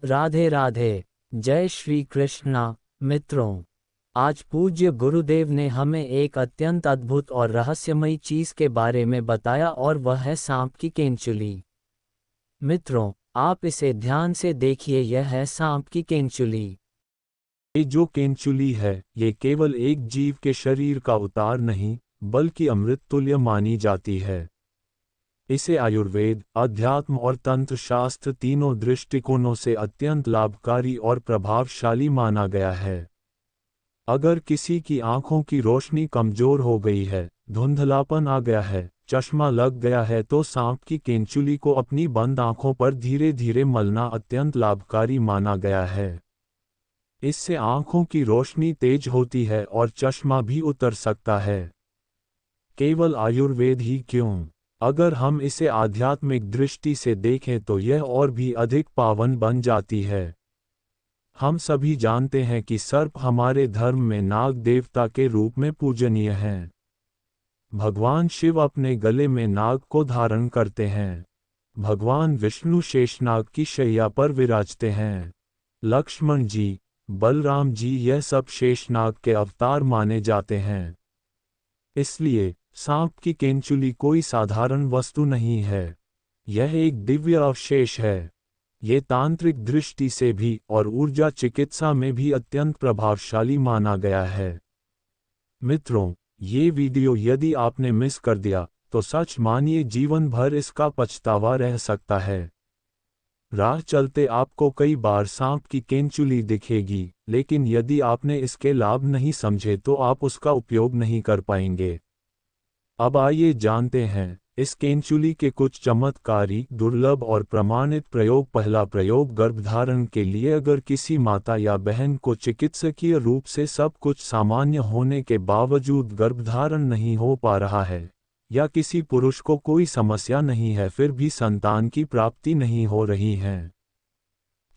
राधे राधे। जय श्री कृष्णा। मित्रों, आज पूज्य गुरुदेव ने हमें एक अत्यंत अद्भुत और रहस्यमयी चीज के बारे में बताया और वह है सांप की केंचुली। मित्रों, आप इसे ध्यान से देखिए, यह है सांप की केंचुली। ये जो केंचुली है, ये केवल एक जीव के शरीर का उतार नहीं, बल्कि अमृत तुल्य मानी जाती है। इसे आयुर्वेद, अध्यात्म और तंत्र शास्त्र तीनों दृष्टिकोणों से अत्यंत लाभकारी और प्रभावशाली माना गया है। अगर किसी की आंखों की रोशनी कमजोर हो गई है, धुंधलापन आ गया है, चश्मा लग गया है, तो सांप की केंचुली को अपनी बंद आंखों पर धीरे धीरे मलना अत्यंत लाभकारी माना गया है। इससे आंखों की रोशनी तेज होती है और चश्मा भी उतर सकता है। केवल आयुर्वेद ही क्यों, अगर हम इसे आध्यात्मिक दृष्टि से देखें तो यह और भी अधिक पावन बन जाती है। हम सभी जानते हैं कि सर्प हमारे धर्म में नाग देवता के रूप में पूजनीय हैं। भगवान शिव अपने गले में नाग को धारण करते हैं। भगवान विष्णु शेषनाग की शैया पर विराजते हैं। लक्ष्मण जी, बलराम जी, यह सब शेषनाग के अवतार माने जाते हैं। इसलिए सांप की केंचुली कोई साधारण वस्तु नहीं है, यह एक दिव्य अवशेष है। ये तांत्रिक दृष्टि से भी और ऊर्जा चिकित्सा में भी अत्यंत प्रभावशाली माना गया है। मित्रों, ये वीडियो यदि आपने मिस कर दिया तो सच मानिए जीवन भर इसका पछतावा रह सकता है। राह चलते आपको कई बार सांप की केंचुली दिखेगी, लेकिन यदि आपने इसके लाभ नहीं समझे तो आप उसका उपयोग नहीं कर पाएंगे। अब आइए जानते हैं इस केंचुली के कुछ चमत्कारी, दुर्लभ और प्रमाणित प्रयोग। पहला प्रयोग, गर्भधारण के लिए अगर किसी माता या बहन को चिकित्सकीय रूप से सब कुछ सामान्य होने के बावजूद गर्भधारण नहीं हो पा रहा है, या किसी पुरुष को कोई समस्या नहीं है फिर भी संतान की प्राप्ति नहीं हो रही है,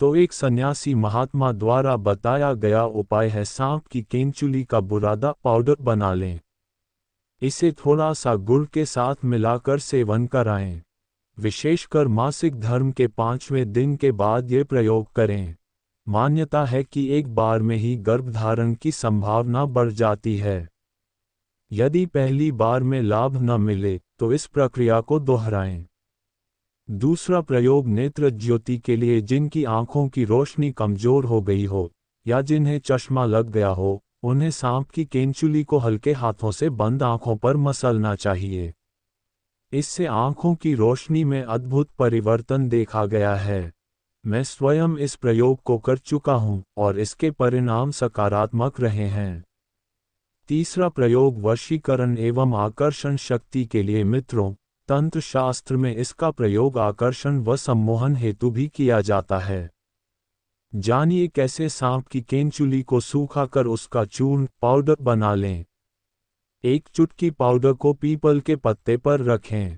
तो एक सन्यासी महात्मा द्वारा बताया गया उपाय है सांप की केंचुली का बुरादा पाउडर बना लें। इसे थोड़ा सा गुड़ के साथ मिलाकर सेवन कराएं। विशेषकर मासिक धर्म के 5वें दिन के बाद ये प्रयोग करें। मान्यता है कि एक बार में ही गर्भधारण की संभावना बढ़ जाती है। यदि पहली बार में लाभ न मिले तो इस प्रक्रिया को दोहराएं। दूसरा प्रयोग, नेत्र ज्योति के लिए जिनकी आंखों की रोशनी कमजोर हो गई हो या जिन्हें चश्मा लग गया हो, उन्हें सांप की केंचुली को हल्के हाथों से बंद आंखों पर मसलना चाहिए। इससे आंखों की रोशनी में अद्भुत परिवर्तन देखा गया है। मैं स्वयं इस प्रयोग को कर चुका हूं और इसके परिणाम सकारात्मक रहे हैं। तीसरा प्रयोग, वशीकरण एवं आकर्षण शक्ति के लिए। मित्रों, तंत्र शास्त्र में इसका प्रयोग आकर्षण व सम्मोहन हेतु भी किया जाता है। जानिए कैसे सांप की केंचुली को सूखाकर उसका चूर्ण पाउडर बना लें। एक चुटकी पाउडर को पीपल के पत्ते पर रखें।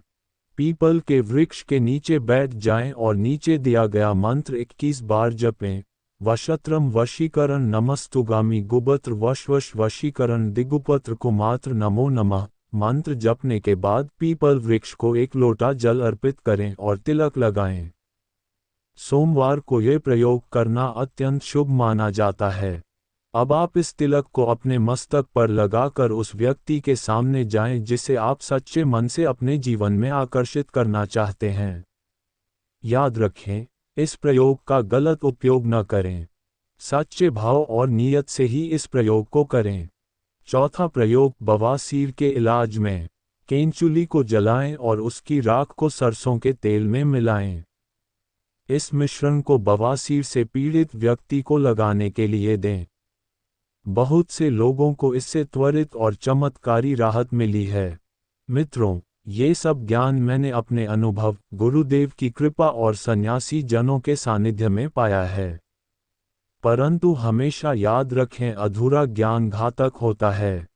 पीपल के वृक्ष के नीचे बैठ जाएं और नीचे दिया गया मंत्र 21 बार जपें। वशत्रम वशीकरण नमस्तुगामी गुबत्र वशवश वशीकरण दिगुपत्र कुमात्र नमो नमः। मंत्र जपने के बाद पीपल वृक्ष को एक लोटा जल अर्पित करें और तिलक लगाएं। सोमवार को यह प्रयोग करना अत्यंत शुभ माना जाता है। अब आप इस तिलक को अपने मस्तक पर लगाकर उस व्यक्ति के सामने जाएं जिसे आप सच्चे मन से अपने जीवन में आकर्षित करना चाहते हैं। याद रखें, इस प्रयोग का गलत उपयोग न करें। सच्चे भाव और नियत से ही इस प्रयोग को करें। चौथा प्रयोग, बवासीर के इलाज में। केंचुली को जलाएं और उसकी राख को सरसों के तेल में मिलाएं। इस मिश्रण को बवासीर से पीड़ित व्यक्ति को लगाने के लिए दें। बहुत से लोगों को इससे त्वरित और चमत्कारी राहत मिली है। मित्रों, ये सब ज्ञान मैंने अपने अनुभव, गुरुदेव की कृपा और सन्यासी जनों के सानिध्य में पाया है। परंतु हमेशा याद रखें, अधूरा ज्ञान घातक होता है।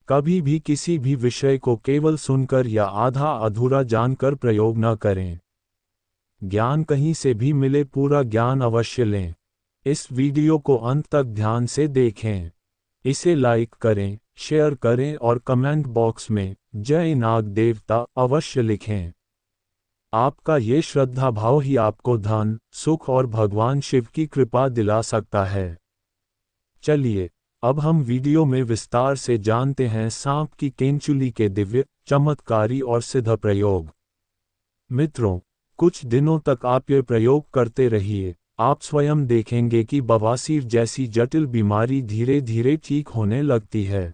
कभी भी किसी भी विषय को केवल सुनकर या आधा अधूरा जानकर प्रयोग न करें। ज्ञान कहीं से भी मिले, पूरा ज्ञान अवश्य लें। इस वीडियो को अंत तक ध्यान से देखें। इसे लाइक करें, शेयर करें और कमेंट बॉक्स में जय नाग देवता अवश्य लिखें। आपका ये श्रद्धा भाव ही आपको धन, सुख और भगवान शिव की कृपा दिला सकता है। चलिए अब हम वीडियो में विस्तार से जानते हैं सांप की केंचुली के दिव्य, चमत्कारी और सिद्ध प्रयोग। मित्रों, कुछ दिनों तक आप ये प्रयोग करते रहिए, आप स्वयं देखेंगे कि बवासीर जैसी जटिल बीमारी धीरे धीरे ठीक होने लगती है।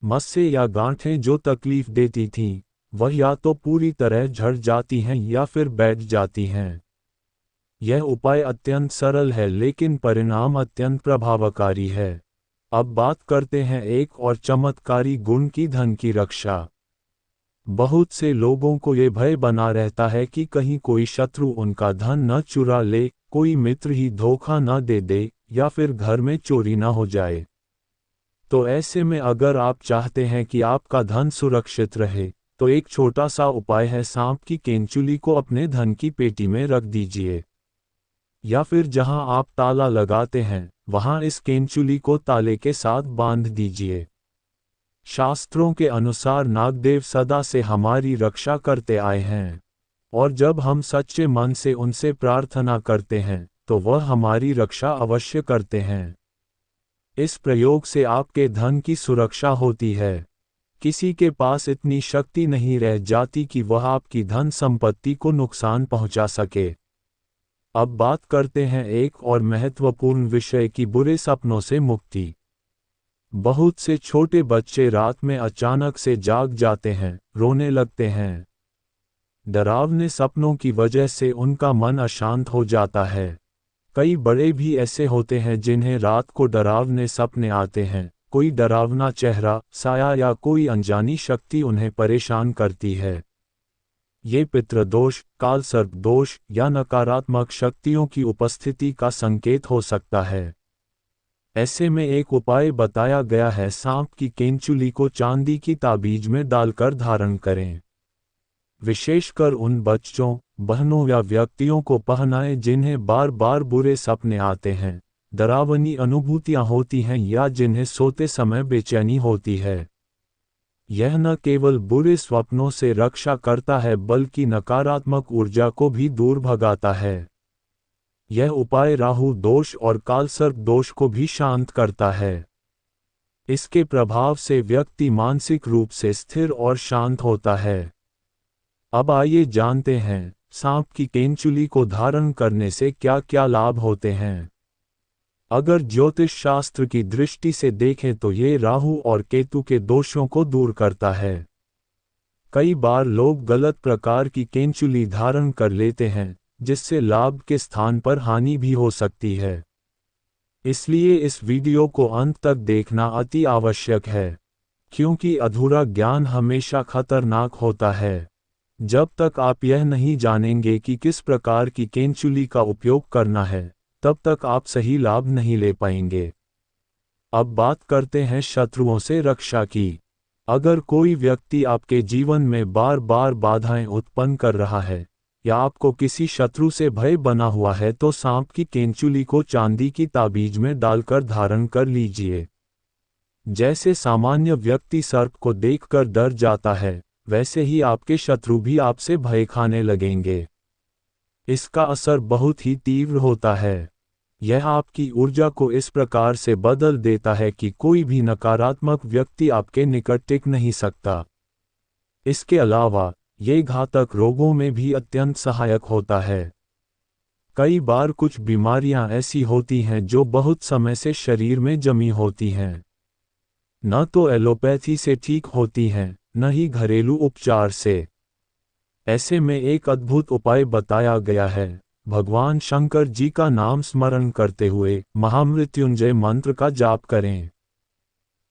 मस्से या गांठें जो तकलीफ देती थीं, वह या तो पूरी तरह झड़ जाती हैं या फिर बैठ जाती हैं। यह उपाय अत्यंत सरल है लेकिन परिणाम अत्यंत प्रभावकारी है। अब बात करते हैं एक और चमत्कारी गुण की, धन की रक्षा। बहुत से लोगों को ये भय बना रहता है कि कहीं कोई शत्रु उनका धन न चुरा ले, कोई मित्र ही धोखा न दे दे, या फिर घर में चोरी न हो जाए। तो ऐसे में अगर आप चाहते हैं कि आपका धन सुरक्षित रहे, तो एक छोटा सा उपाय है, सांप की केंचुली को अपने धन की पेटी में रख दीजिए। या फिर जहां आप ताला लगाते हैं, वहां इस केंचुली को ताले के साथ बांध दीजिए। शास्त्रों के अनुसार नागदेव सदा से हमारी रक्षा करते आए हैं, और जब हम सच्चे मन से उनसे प्रार्थना करते हैं, तो वह हमारी रक्षा अवश्य करते हैं। इस प्रयोग से आपके धन की सुरक्षा होती है। किसी के पास इतनी शक्ति नहीं रह जाती कि वह आपकी धन संपत्ति को नुकसान पहुंचा सके। अब बात करते हैं एक और महत्वपूर्ण विषय की, बुरे सपनों से मुक्ति। बहुत से छोटे बच्चे रात में अचानक से जाग जाते हैं, रोने लगते हैं। डरावने सपनों की वजह से उनका मन अशांत हो जाता है। कई बड़े भी ऐसे होते हैं जिन्हें रात को डरावने सपने आते हैं। कोई डरावना चेहरा, साया या कोई अनजानी शक्ति उन्हें परेशान करती है। ये पितृदोष, कालसर्प दोष या नकारात्मक शक्तियों की उपस्थिति का संकेत हो सकता है। ऐसे में एक उपाय बताया गया है, सांप की केंचुली को चांदी की ताबीज में डालकर धारण करें। विशेषकर उन बच्चों, बहनों या व्यक्तियों को पहनाएं जिन्हें बार बार बुरे सपने आते हैं, डरावनी अनुभूतियां होती हैं या जिन्हें सोते समय बेचैनी होती है। यह न केवल बुरे स्वप्नों से रक्षा करता है बल्कि नकारात्मक ऊर्जा को भी दूर भगाता है। यह उपाय राहु दोष और कालसर्प दोष को भी शांत करता है। इसके प्रभाव से व्यक्ति मानसिक रूप से स्थिर और शांत होता है। अब आइए जानते हैं, सांप की केंचुली को धारण करने से क्या क्या लाभ होते हैं। अगर ज्योतिष शास्त्र की दृष्टि से देखें तो ये राहु और केतु के दोषों को दूर करता है। कई बार लोग गलत प्रकार की केंचुली धारण कर लेते हैं, जिससे लाभ के स्थान पर हानि भी हो सकती है। इसलिए इस वीडियो को अंत तक देखना अति आवश्यक है, क्योंकि अधूरा ज्ञान हमेशा खतरनाक होता है। जब तक आप यह नहीं जानेंगे कि किस प्रकार की केंचुली का उपयोग करना है, तब तक आप सही लाभ नहीं ले पाएंगे। अब बात करते हैं शत्रुओं से रक्षा की। अगर कोई व्यक्ति आपके जीवन में बार बार बाधाएं उत्पन्न कर रहा है, या आपको किसी शत्रु से भय बना हुआ है, तो सांप की केंचुली को चांदी की ताबीज में डालकर धारण कर लीजिए। जैसे सामान्य व्यक्ति सर्प को देखकर डर जाता है, वैसे ही आपके शत्रु भी आपसे भय खाने लगेंगे। इसका असर बहुत ही तीव्र होता है। यह आपकी ऊर्जा को इस प्रकार से बदल देता है कि कोई भी नकारात्मक व्यक्ति आपके निकट टिक नहीं सकता। इसके अलावा ये घातक रोगों में भी अत्यंत सहायक होता है। कई बार कुछ बीमारियां ऐसी होती हैं जो बहुत समय से शरीर में जमी होती हैं। न तो एलोपैथी से ठीक होती हैं, न ही घरेलू उपचार से। ऐसे में एक अद्भुत उपाय बताया गया है। भगवान शंकर जी का नाम स्मरण करते हुए महामृत्युंजय मंत्र का जाप करें।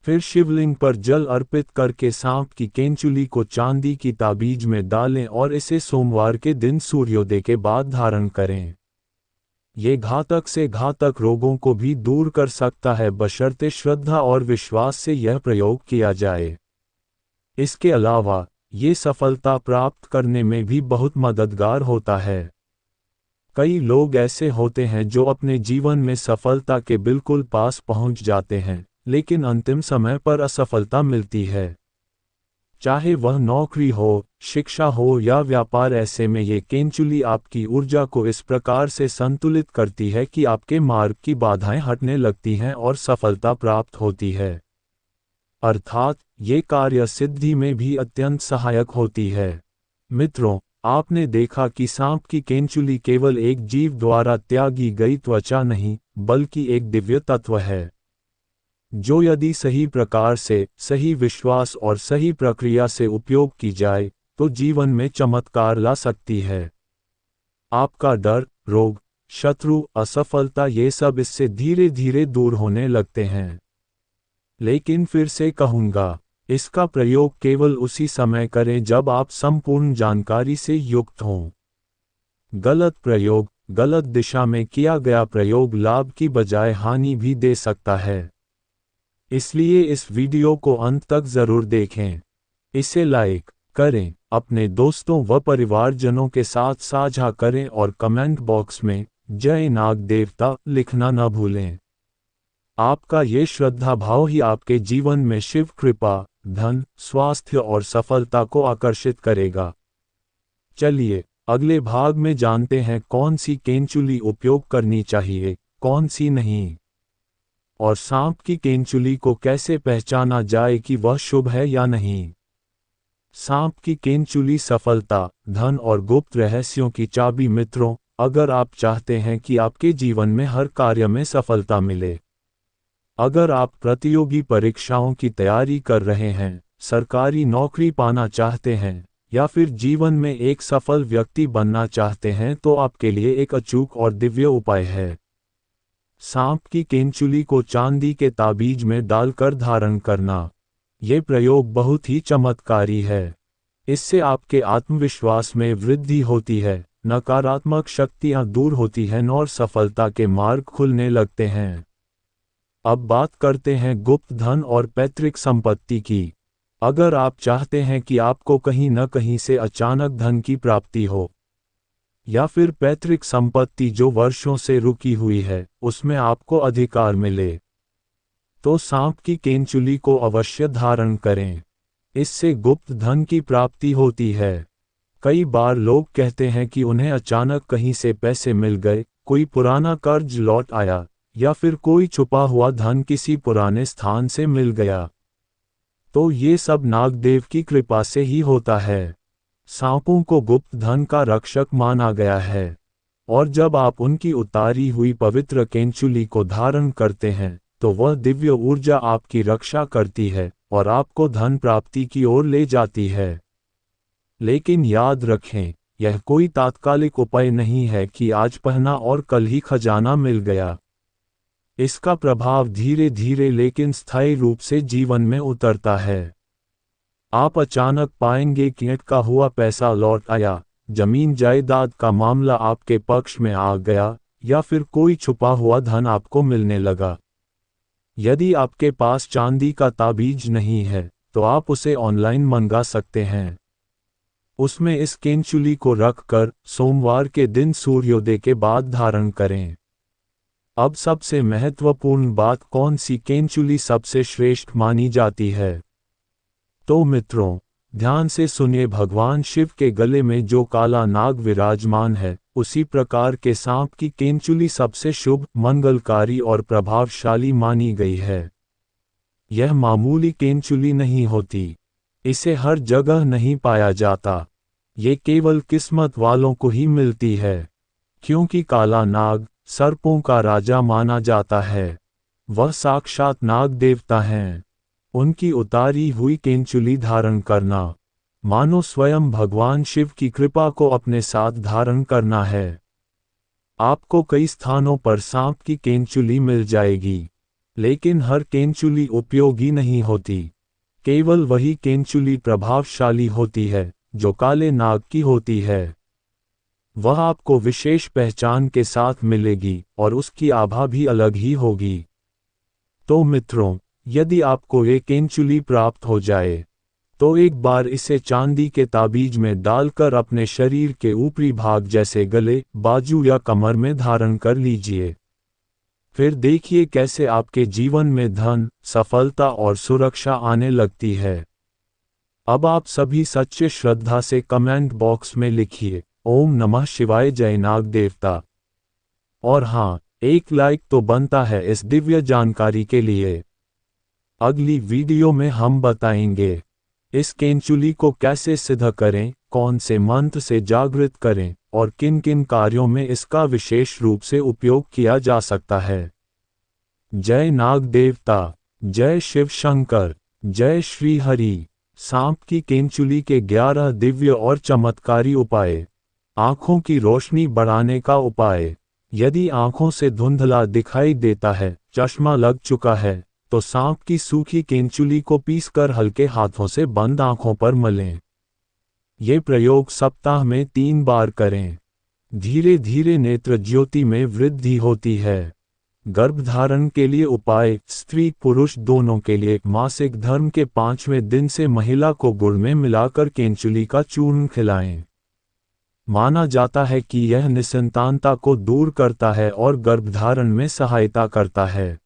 फिर शिवलिंग पर जल अर्पित करके सांप की केंचुली को चांदी की ताबीज में डालें और इसे सोमवार के दिन सूर्योदय के बाद धारण करें। ये घातक से घातक रोगों को भी दूर कर सकता है, बशर्ते श्रद्धा और विश्वास से यह प्रयोग किया जाए। इसके अलावा ये सफलता प्राप्त करने में भी बहुत मददगार होता है। कई लोग ऐसे होते हैं जो अपने जीवन में सफलता के बिल्कुल पास पहुंच जाते हैं, लेकिन अंतिम समय पर असफलता मिलती है। चाहे वह नौकरी हो, शिक्षा हो या व्यापार। ऐसे में ये केंचुली आपकी ऊर्जा को इस प्रकार से संतुलित करती है कि आपके मार्ग की बाधाएं हटने लगती हैं और सफलता प्राप्त होती है। अर्थात ये कार्य सिद्धि में भी अत्यंत सहायक होती है। मित्रों, आपने देखा कि सांप की केंचुली केवल एक जीव द्वारा त्यागी गई त्वचा नहीं, बल्कि एक दिव्य तत्व है, जो यदि सही प्रकार से, सही विश्वास और सही प्रक्रिया से उपयोग की जाए, तो जीवन में चमत्कार ला सकती है। आपका डर, रोग, शत्रु, असफलता, ये सब इससे धीरे धीरे दूर होने लगते हैं। लेकिन फिर से कहूँगा, इसका प्रयोग केवल उसी समय करें जब आप संपूर्ण जानकारी से युक्त हों। गलत प्रयोग, गलत दिशा में किया गया प्रयोग लाभ की बजाय हानि भी दे सकता है। इसलिए इस वीडियो को अंत तक जरूर देखें। इसे लाइक करें, अपने दोस्तों व परिवारजनों के साथ साझा करें और कमेंट बॉक्स में जय नाग देवता लिखना न भूलें। आपका ये श्रद्धा भाव ही आपके जीवन में शिव कृपा, धन, स्वास्थ्य और सफलता को आकर्षित करेगा। चलिए अगले भाग में जानते हैं कौन सी केंचुली उपयोग करनी चाहिए, कौन सी नहीं, और सांप की केंचुली को कैसे पहचाना जाए कि वह शुभ है या नहीं। सांप की केंचुली सफलता, धन और गुप्त रहस्यों की चाबी। मित्रों, अगर आप चाहते हैं कि आपके जीवन में हर कार्य में सफलता मिले, अगर आप प्रतियोगी परीक्षाओं की तैयारी कर रहे हैं, सरकारी नौकरी पाना चाहते हैं या फिर जीवन में एक सफल व्यक्ति बनना चाहते हैं, तो आपके लिए एक अचूक और दिव्य उपाय है। सांप की केंचुली को चांदी के ताबीज में डालकर धारण करना। ये प्रयोग बहुत ही चमत्कारी है। इससे आपके आत्मविश्वास में वृद्धि होती है, नकारात्मक शक्तियां दूर होती हैं और सफलता के मार्ग खुलने लगते हैं। अब बात करते हैं गुप्त धन और पैतृक संपत्ति की। अगर आप चाहते हैं कि आपको कहीं न कहीं से अचानक धन की प्राप्ति हो, या फिर पैतृक संपत्ति जो वर्षों से रुकी हुई है उसमें आपको अधिकार मिले, तो सांप की केंचुली को अवश्य धारण करें। इससे गुप्त धन की प्राप्ति होती है। कई बार लोग कहते हैं कि उन्हें अचानक कहीं से पैसे मिल गए, कोई पुराना कर्ज लौट आया, या फिर कोई छुपा हुआ धन किसी पुराने स्थान से मिल गया। तो ये सब नागदेव की कृपा से ही होता है। सांपों को गुप्त धन का रक्षक माना गया है, और जब आप उनकी उतारी हुई पवित्र केंचुली को धारण करते हैं, तो वह दिव्य ऊर्जा आपकी रक्षा करती है और आपको धन प्राप्ति की ओर ले जाती है। लेकिन याद रखें, यह कोई तात्कालिक उपाय नहीं है कि आज पहना और कल ही खजाना मिल गया। इसका प्रभाव धीरे धीरे लेकिन स्थायी रूप से जीवन में उतरता है। आप अचानक पाएंगे कि अटका हुआ पैसा लौट आया, जमीन जायदाद का मामला आपके पक्ष में आ गया, या फिर कोई छुपा हुआ धन आपको मिलने लगा। यदि आपके पास चांदी का ताबीज नहीं है, तो आप उसे ऑनलाइन मंगा सकते हैं। उसमें इस केंचुली को रखकर सोमवार के दिन सूर्योदय के बाद धारण करें। अब सबसे महत्वपूर्ण बात, कौन सी केंचुली सबसे श्रेष्ठ मानी जाती है? तो मित्रों, ध्यान से सुनिए। भगवान शिव के गले में जो काला नाग विराजमान है, उसी प्रकार के सांप की केंचुली सबसे शुभ, मंगलकारी और प्रभावशाली मानी गई है। यह मामूली केंचुली नहीं होती। इसे हर जगह नहीं पाया जाता। ये केवल किस्मत वालों को ही मिलती है, क्योंकि काला नाग सर्पों का राजा माना जाता है। वह साक्षात नाग देवता हैं। उनकी उतारी हुई केंचुली धारण करना मानो स्वयं भगवान शिव की कृपा को अपने साथ धारण करना है। आपको कई स्थानों पर सांप की केंचुली मिल जाएगी, लेकिन हर केंचुली उपयोगी नहीं होती। केवल वही केंचुली प्रभावशाली होती है जो काले नाग की होती है। वह आपको विशेष पहचान के साथ मिलेगी और उसकी आभा भी अलग ही होगी। तो मित्रों, यदि आपको ये केंचुली प्राप्त हो जाए, तो एक बार इसे चांदी के ताबीज में डालकर अपने शरीर के ऊपरी भाग जैसे गले, बाजू या कमर में धारण कर लीजिए। फिर देखिए कैसे आपके जीवन में धन, सफलता और सुरक्षा आने लगती है। अब आप सभी सच्चे श्रद्धा से कमेंट बॉक्स में लिखिए ओम नमः शिवाय जय नाग देवता। और हाँ, एक लाइक तो बनता है इस दिव्य जानकारी के लिए। अगली वीडियो में हम बताएंगे इस केंचुली को कैसे सिद्ध करें, कौन से मंत्र से जागृत करें और किन किन कार्यों में इसका विशेष रूप से उपयोग किया जा सकता है। जय नाग देवता, जय शिव शंकर, जय श्री हरि। सांप की केंचुली के 11 दिव्य और चमत्कारी उपाय। आंखों की रोशनी बढ़ाने का उपाय। यदि आंखों से धुंधला दिखाई देता है, चश्मा लग चुका है, तो सांप की सूखी केंचुली को पीसकर हल्के हाथों से बंद आंखों पर मलें। ये प्रयोग सप्ताह में 3 बार करें। धीरे धीरे नेत्र ज्योति में वृद्धि होती है। गर्भधारण के लिए उपाय। स्त्री पुरुष दोनों के लिए मासिक धर्म के 5वें दिन से महिला को गुड़ में मिलाकर केंचुली का चूर्ण खिलाएं। माना जाता है कि यह निसंतानता को दूर करता है और गर्भधारण में सहायता करता है।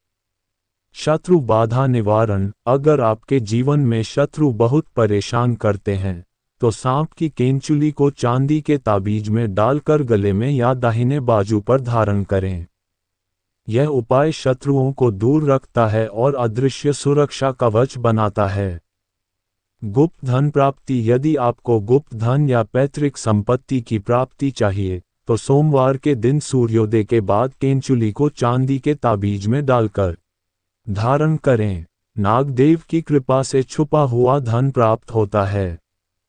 शत्रु बाधा निवारण। अगर आपके जीवन में शत्रु बहुत परेशान करते हैं, तो सांप की केंचुली को चांदी के ताबीज में डालकर गले में या दाहिने बाजू पर धारण करें। यह उपाय शत्रुओं को दूर रखता है और अदृश्य सुरक्षा कवच बनाता है। गुप्त धन प्राप्ति। यदि आपको गुप्त धन या पैतृक संपत्ति की प्राप्ति चाहिए, तो सोमवार के दिन सूर्योदय के बाद केंचुली को चांदी के ताबीज में डालकर धारण करें। नागदेव की कृपा से छुपा हुआ धन प्राप्त होता है।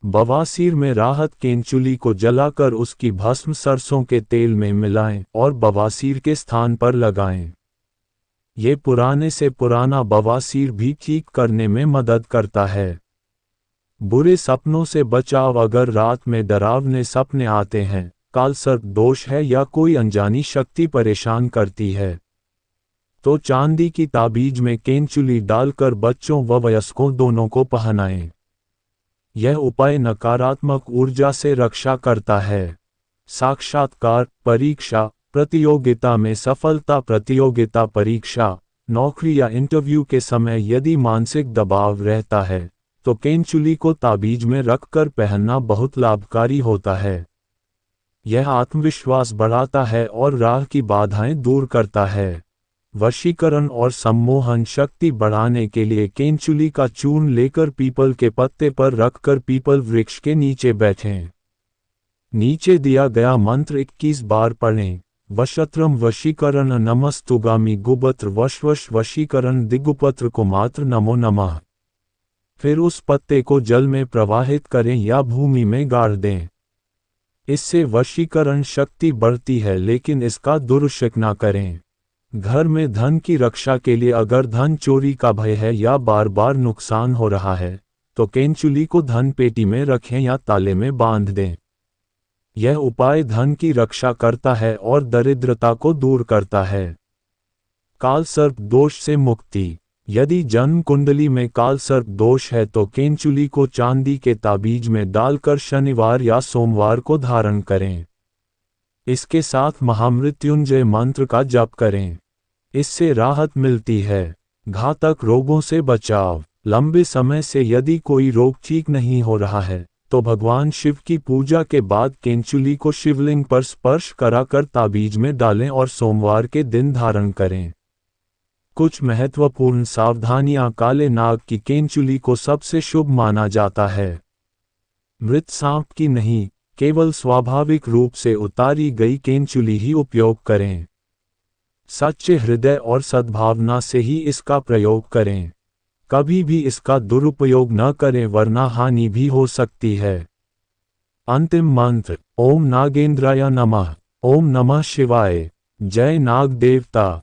बवासीर में राहत। केंचुली को जलाकर उसकी भस्म सरसों के तेल में मिलाएं और बवासीर के स्थान पर लगाएं। ये पुराने से पुराना बवासीर भी ठीक करने में मदद करता है। बुरे सपनों से बचाव। अगर रात में डरावने सपने आते हैं, कालसर्प दोष है या कोई अनजानी शक्ति परेशान करती है, तो चांदी की ताबीज में केंचुली डालकर बच्चों व वयस्कों दोनों को पहनाएं। यह उपाय नकारात्मक ऊर्जा से रक्षा करता है। साक्षात्कार। परीक्षा। प्रतियोगिता में सफलता। प्रतियोगिता परीक्षा, नौकरी या इंटरव्यू के समय यदि मानसिक दबाव रहता है, तो केंचुली को ताबीज में रखकर पहनना बहुत लाभकारी होता है। यह आत्मविश्वास बढ़ाता है और राह की बाधाएं दूर करता है। वशीकरण और सम्मोहन। शक्ति बढ़ाने के लिए केंचुली का चूर्ण लेकर पीपल के पत्ते पर रखकर पीपल वृक्ष के नीचे बैठें। नीचे दिया गया मंत्र 21 बार पढ़ें। वशत्रम वशीकरण नमस्तुगामी गुपत्र वशवश वशीकरण दिगुपत्र कुमात्र नमो नमः। फिर उस पत्ते को जल में प्रवाहित करें या भूमि में गाड़ दें। इससे वशीकरण शक्ति बढ़ती है, लेकिन इसका दुरुपयोग न करें। घर में धन की रक्षा के लिए अगर धन चोरी का भय है या बार बार नुकसान हो रहा है, तो केंचुली को धन पेटी में रखें या ताले में बांध दें। यह उपाय धन की रक्षा करता है और दरिद्रता को दूर करता है। कालसर्प दोष से मुक्ति। यदि जन्म कुंडली में कालसर्प दोष है, तो केंचुली को चांदी के ताबीज में डालकर शनिवार या सोमवार को धारण करें। इसके साथ महामृत्युंजय मंत्र का जप करें। इससे राहत मिलती है। घातक रोगों से बचाव। लंबे समय से यदि कोई रोग ठीक नहीं हो रहा है, तो भगवान शिव की पूजा के बाद केंचुली को शिवलिंग पर स्पर्श कराकर ताबीज में डालें और सोमवार के दिन धारण करें। कुछ महत्वपूर्ण सावधानियां। काले नाग की केंचुली को सबसे शुभ माना जाता है। मृत सांप की नहीं, केवल स्वाभाविक रूप से उतारी गई केंचुली ही उपयोग करें। सच्चे हृदय और सद्भावना से ही इसका प्रयोग करें। कभी भी इसका दुरुपयोग न करें, वरना हानि भी हो सकती है। अंतिम मंत्र। ओम नागेंद्राय नमः। ओम नमः शिवाय। जय नाग देवता।